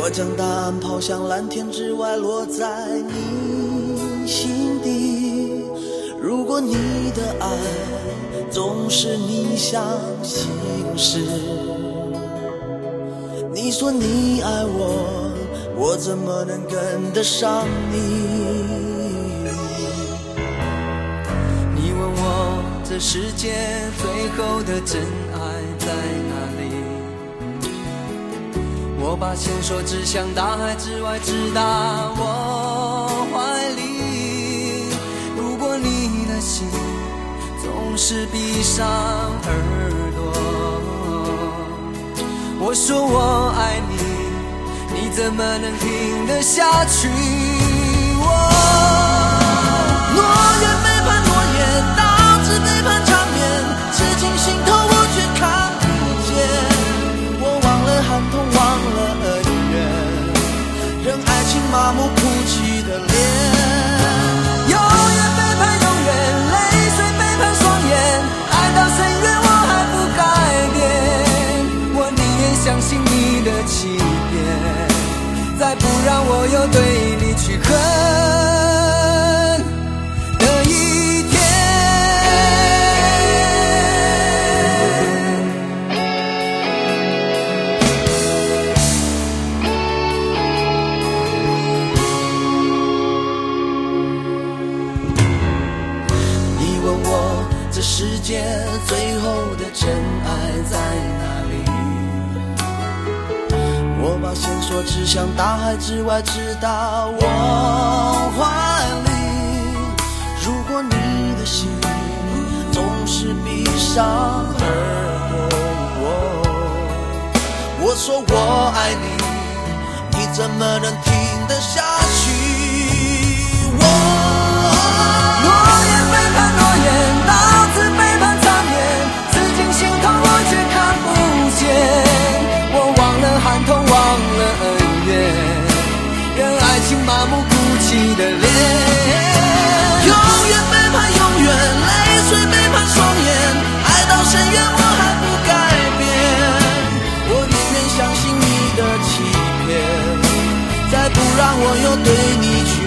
我将答案抛向蓝天之外，落在你心底。如果你的爱总是你想行事，你说你爱我，我怎么能跟得上你？你问我这世界最后的真爱在哪里？我把线索指向大海之外，直达我怀里。如果你的心总是闭上耳朵，我说我爱你，你怎么能听得下去？诺言背叛诺言，导致背叛场面，刺进心头我却看不见。我忘了寒痛，忘了恩怨，任爱情麻木哭泣的脸。永远背叛永远，泪水背叛双眼，爱到深渊我还不改变。我宁愿相信你的欺骗，再不让我有对你去恨的一天。你问我这世界最后的真爱在哪里？我把线索指向大海之外，直达我怀里。如果你的心总是闭上耳朵，我说我爱你，你怎么能听得下去？诺言背叛诺言，导致背叛场面，刺进心头我却看不见。我忘了寒痛，忘了恩怨，任爱情麻木哭泣的脸。永远背叛永远，泪水背叛双眼，爱到深渊我还不改变。我宁愿相信你的欺骗，再不让我有对你去